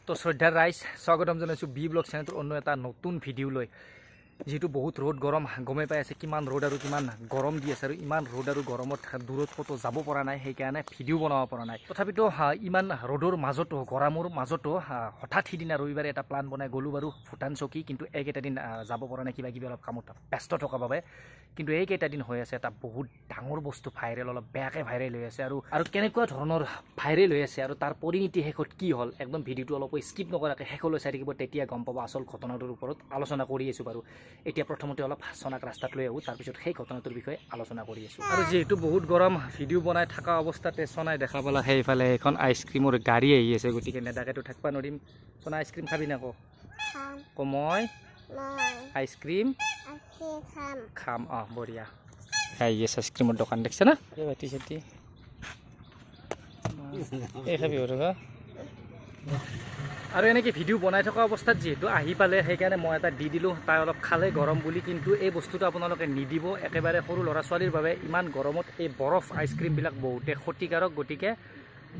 তো শ্ৰদ্ধাৰ ৰাইজ স্বাগতম জনাইছো বি ব্লগ চেনেলটোৰ অন্য এটা নতুন ভিডিঅ' লৈ যেহেতু বহুত ৰ'দ গৰম গমে পাই আছে কিমান ৰ'দ আৰু কিমান গৰম দি আছে আৰু ইমান ৰ'দ আৰু গৰমত দূৰত কতো যাব পৰা নাই সেইকাৰণে ভিডিঅ' বনাব পৰা নাই তথাপিতো ইমান ৰ'দৰ মাজতো গৰমৰ মাজতো হঠাৎ সিদিনা ৰবিবাৰে এটা প্লান বনাই গ'লো বাৰু ভূটান চকী কিন্তু এইকেইটা দিন যাব পৰা নাই কিবা কিবি অলপ কামত ব্যস্ত থকা বাবে কিন্তু এইকেইটা দিন হৈ আছে এটা বহুত ডাঙৰ বস্তু ভাইৰেল অলপ বেয়াকৈ ভাইৰেল হৈ আছে আৰু কেনেকুৱা ধৰণৰ ভাইৰেল হৈ আছে আৰু তাৰ পৰিণতি শেষত কি হ'ল একদম ভিডিঅ'টো অলপ স্কিপ নকৰাকৈ শেষলৈ চাই থাকিব তেতিয়া গম পাব আচল ঘটনাটোৰ ওপৰত আলোচনা কৰি আছোঁ বাৰু এতিয়া প্ৰথমতে অলপ চনাক ৰাস্তাত লৈ আহোঁ তাৰপিছত সেই ঘটনাটোৰ বিষয়ে আলোচনা কৰি আছোঁ আৰু যিহেতু বহুত গৰম ভিডিঅ' বনাই থকা অৱস্থাতে চনাই দেখা পালা সেইফালে এখন আইচক্ৰীমৰ গাড়ী আহি আছে গতিকে নেদাকেতো থাকিব নোৱাৰিম চনা আইচক্ৰীম খাবি না ক মই আইচক্ৰীম খাম বঢ়িয়া আহি আছে আইচক্ৰীমৰ দোকান দেখিছে না বাতি চাতি এই খাবি আৰু এনেকৈ ভিডিঅ' বনাই থকা অৱস্থাত যিহেতু আহি পালে সেইকাৰণে মই এটা দি দিলোঁ তাই অলপ খালে গৰম বুলি কিন্তু এই বস্তুটো আপোনালোকে নিদিব একেবাৰে সৰু ল'ৰা ছোৱালীৰ বাবে ইমান গৰমত এই বৰফ আইচক্ৰীমবিলাক বহুতে ক্ষতিকাৰক গতিকে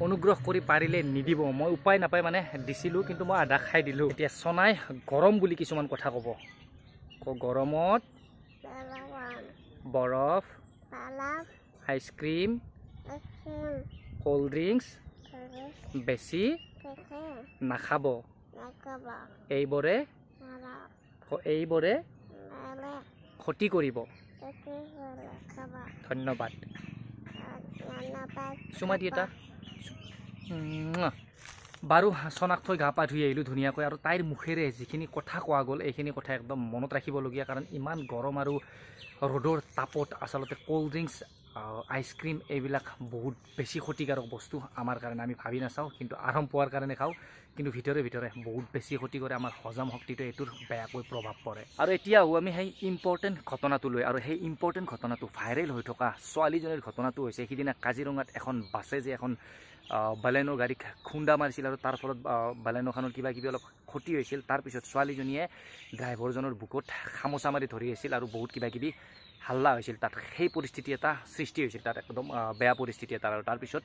অনুগ্ৰহ কৰি পাৰিলে নিদিব মই উপায় নাপায় মানে দিছিলোঁ কিন্তু মই আধা খাই দিলোঁ এতিয়া চনাই গৰম বুলি কিছুমান কথা ক'ব গৰমত বৰফ আইচক্ৰীম কোল্ড ড্ৰিংকছ বেছি নাখাব এইবোৰে ক্ষতি কৰিব ধন্যবাদ চুমা দি এটা বাৰু চনাক থৈ গা পা ধুই আহিলোঁ ধুনীয়াকৈ আৰু তাইৰ মুখেৰে যিখিনি কথা কোৱা গ'ল এইখিনি কথা একদম মনত ৰাখিবলগীয়া কাৰণ ইমান গৰম আৰু ৰ'দৰ তাপত আচলতে কোল্ড ড্ৰিংকছ আইচক্ৰীম এইবিলাক বহুত বেছি ক্ষতিকাৰক বস্তু আমাৰ কাৰণে আমি ভাবি নাচাওঁ কিন্তু আৰাম পোৱাৰ কাৰণে খাওঁ কিন্তু ভিতৰে বহুত বেছি ক্ষতি কৰে আমাৰ হজম শক্তিটো এইটোৰ বেয়াকৈ প্ৰভাৱ পৰে আৰু এতিয়াও আমি সেই ইম্পৰ্টেণ্ট ঘটনাটো লৈ আৰু সেই ইম্পৰ্টেণ্ট ঘটনাটো ভাইৰেল হৈ থকা ছোৱালীজনীৰ ঘটনাটো হৈছে সিদিনা কাজিৰঙাত এখন বাছে যে এখন বালেনো গাড়ীক খুন্দা মাৰিছিল আৰু তাৰ ফলত বালেনোখনৰ কিবা কিবি অলপ ক্ষতি হৈছিল তাৰপিছত ছোৱালীজনীয়ে ড্ৰাইভাৰজনৰ বুকুত খামোচা মাৰি ধৰি আছিল আৰু বহুত কিবা কিবি হাল্লা হৈছিল তাত সেই পৰিস্থিতি এটা সৃষ্টি হৈছিল তাত একদম বেয়া পৰিস্থিতি এটা আৰু তাৰপিছত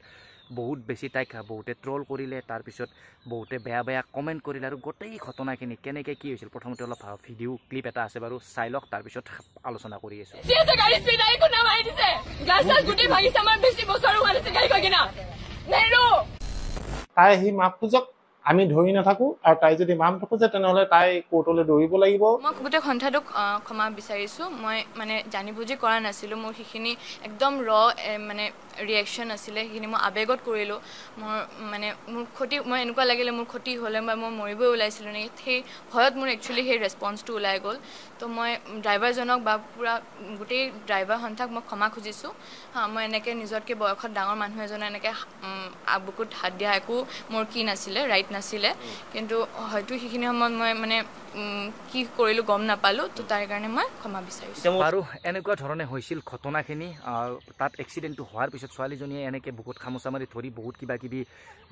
বহুত বেছি তাইক বহুতে ট্ৰল কৰিলে তাৰপিছত বহুতে বেয়া কমেণ্ট কৰিলে আৰু গোটেই ঘটনাখিনি কেনেকৈ কি হৈছিল প্ৰথমতে অলপ ভিডিঅ' ক্লিপ এটা আছে বাৰু চাই লওক তাৰপিছত আলোচনা কৰি আছোঁ তাই আহি মাফ খোজক আমি ধৰি নাথাকো আৰু তাই যদি মাফ নোখোজে তেনেহ'লে তাই কোৰ্টলৈ দৌৰিব লাগিব মই গোটেই ঘণ্টাটোক ক্ষমা বিচাৰিছোঁ মই মানে জানি বুজি কৰা নাছিলোঁ মোৰ সেইখিনি একদম মানে ৰিয়েকশ্যন আছিলে সেইখিনি মই আৱেগত কৰিলোঁ মোৰ ক্ষতি মই এনেকুৱা লাগিলে মোৰ ক্ষতি হ'লে বা মই মৰিবই ওলাইছিলোঁ নেকি সেই ভয়ত মোৰ একচুৱেলি সেই ৰেছপন্সটো ওলাই গ'ল তো মই ড্ৰাইভাৰজনক বা পূৰা গোটেই ড্ৰাইভাৰ সন্থাক মই ক্ষমা খুজিছোঁ মই এনেকৈ নিজতকৈ বয়সত ডাঙৰ মানুহ এজনে এনেকৈ বুকুত হাত দিয়া একো মোৰ কি নাছিলে ৰাইট নাছিলে কিন্তু হয়তো সেইখিনি সময়ত মই মানে কি কৰিলোঁ গম নাপালোঁ তো তাৰ কাৰণে মই ক্ষমা বিচাৰিছোঁ আৰু এনেকুৱা ধৰণে হৈছিল ঘটনাখিনি তাত এক্সিডেণ্টটো হোৱাৰ পিছত ছোৱালীজনীয়ে এনেকৈ বুকুত খামোচা মাৰি ধৰি বহুত কিবা কিবি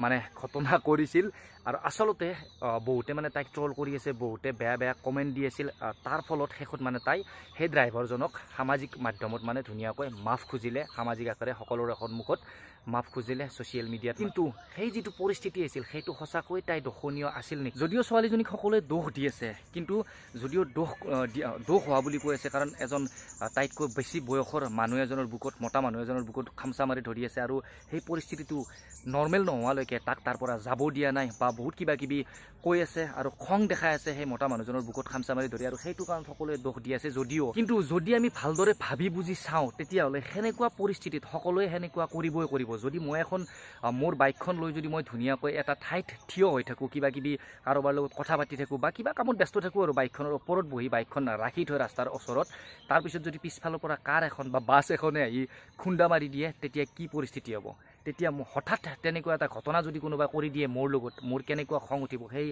মানে ঘটনা কৰিছিল আৰু আচলতে বহুতে মানে তাইক ট্ৰল কৰি আছে বহুতে বেয়া কমেণ্ট দি আছিল তাৰ ফলত শেষত মানে তাই সেই ড্ৰাইভাৰজনক সামাজিক মাধ্যমত মানে ধুনীয়াকৈ মাফ খুজিলে সামাজিক আকাৰে সকলোৰে সন্মুখত মাফ খুজিলে ছ'চিয়েল মিডিয়াত কিন্তু সেই যিটো পৰিস্থিতি আছিল সেইটো সঁচাকৈ তাই দোষণীয় আছিল নেকি যদিও ছোৱালীজনীক সকলোৱে দোষ দি আছে কিন্তু যদিও দোষ হোৱা বুলি কৈ আছে কাৰণ এজন তাইতকৈ বেছি বয়সৰ মানুহ এজনৰ বুকুত মতা মানুহ এজনৰ বুকুত খামচা মাৰি ধৰি আছে আৰু সেই পৰিস্থিতিটো নৰ্মেল নোহোৱালৈকে তাক তাৰ পৰা যাব দিয়া নাই বা বহুত কিবা কিবি কৈ আছে আৰু খং দেখাই আছে সেই মতা মানুহজনৰ বুকুত খামচা মাৰি ধৰি আৰু সেইটো কাৰণ সকলোৱে দোষ দি আছে যদিও কিন্তু যদি আমি ভালদৰে ভাবি বুজি চাওঁ তেতিয়াহ'লে সেনেকুৱা পৰিস্থিতিত সকলোৱে সেনেকুৱা কৰিবই কৰিব যদি মই এখন মোৰ বাইকখন লৈ যদি মই ধুনীয়াকৈ এটা ঠাইত থিয় হৈ থাকোঁ কিবা কিবি কাৰোবাৰ লগত কথা পাতি থাকোঁ বা কিবা কামত ব্যস্ত থাকোঁ আৰু বাইকখনৰ ওপৰত বহি বাইকখন ৰাখি থৈ ৰাস্তাৰ ওচৰত তাৰপিছত যদি পিছফালৰ পৰা কাৰ এখন বা বাছ এখনে আহি খুন্দা মাৰি দিয়ে তেতিয়া কি পৰিস্থিতি হ'ব তেতিয়া হঠাৎ তেনেকুৱা এটা ঘটনা যদি কোনোবা কৰি দিয়ে মোৰ লগত মোৰ কেনেকুৱা খং উঠিব সেই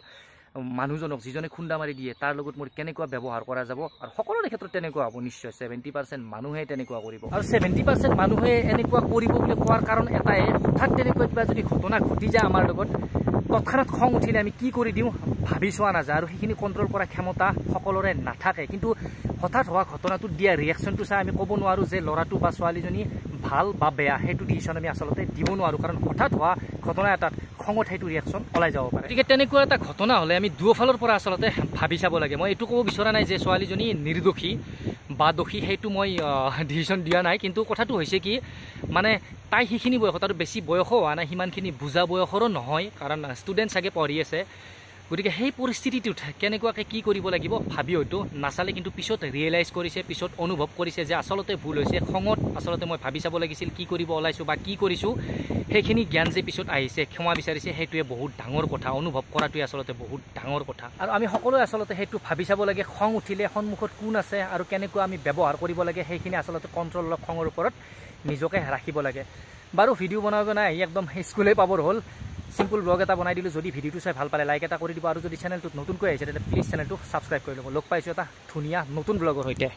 মানুহজনক যিজনে খুন্দা মাৰি দিয়ে তাৰ লগত মোৰ কেনেকুৱা ব্যৱহাৰ কৰা যাব আৰু সকলোৰে ক্ষেত্ৰত তেনেকুৱা হ'ব নিশ্চয় 70% মানুহে তেনেকুৱা কৰিব আৰু 70% মানুহে এনেকুৱা কৰিব বুলি কোৱাৰ কাৰণ এটাই হঠাৎ তেনেকুৱা কিবা যদি ঘটনা ঘটি যায় আমাৰ লগত তৎক্ষণাৎ খং উঠিলে আমি কি কৰি দিওঁ ভাবি চোৱা নাযায় আৰু সেইখিনি কণ্ট্ৰল কৰা ক্ষমতা সকলোৰে নাথাকে কিন্তু হঠাৎ হোৱা ঘটনাটোত দিয়া ৰিয়েকশ্যনটো চাই আমি ক'ব নোৱাৰোঁ যে ল'ৰাটো বা ছোৱালীজনী ভাল বা বেয়া সেইটো ডিচিশ্যন আমি আচলতে দিব নোৱাৰোঁ, কাৰণ হঠাৎ হোৱা ঘটনা এটাত খঙত সেইটো ৰিয়েকশ্যন ওলাই যাব পাৰে। গতিকে তেনেকুৱা এটা ঘটনা হ'লে আমি দুয়োফালৰ পৰা আচলতে ভাবি চাব লাগে। মই এইটো ক'ব বিচৰা নাই যে ছোৱালীজনী নিৰ্দোষী বা দোষী, সেইটো মই ডিচিশ্যন দিয়া নাই, কিন্তু কথাটো হৈছে কি মানে তাই সেইখিনি বয়সত আৰু বেছি বয়সো হোৱা নাই, সিমানখিনি বুজা বয়সৰো নহয়, কাৰণ ষ্টুডেণ্ট চাগে পঢ়ি আছে। গতিকে সেই পৰিস্থিতিটোত কেনেকুৱাকৈ কি কৰিব লাগিব ভাবি হয়তো নাচালে, কিন্তু পিছত ৰিয়েলাইজ কৰিছে, পিছত অনুভৱ কৰিছে যে আচলতে ভুল হৈছে, খঙত আচলতে মই ভাবি চাব লাগিছিল কি কৰিব ওলাইছোঁ বা কি কৰিছোঁ। সেইখিনি জ্ঞান যে পিছত আহিছে, ক্ষমা বিচাৰিছে, সেইটোৱে বহুত ডাঙৰ কথা। অনুভৱ কৰাটোৱে আচলতে বহুত ডাঙৰ কথা, আৰু আমি সকলোৱে আচলতে সেইটো ভাবি চাব লাগে। খং উঠিলে সন্মুখত কোন আছে আৰু কেনেকুৱা আমি ব্যৱহাৰ কৰিব লাগে, সেইখিনি আচলতে কণ্ট্ৰল অলপ খঙৰ ওপৰত নিজকে ৰাখিব লাগে। বাৰু ভিডিঅ' বনাব নাই, একদম স্কুলেই পাবৰ হ'ল। চিম্পল ব্লগ এটা বনাই দিলোঁ। যদি ভিডিঅ'টো চাই ভাল পালে লাইক এটা কৰি দিব, আৰু যদি চেনেলটোত নতুনকৈ আহিছে তেন্তে প্লিজ চেনেলটো ছাবস্ক্ৰাইব কৰি ল'ব। লগ পাইছোঁ এটা ধুনীয়া নতুন ব্লগৰ সৈতে।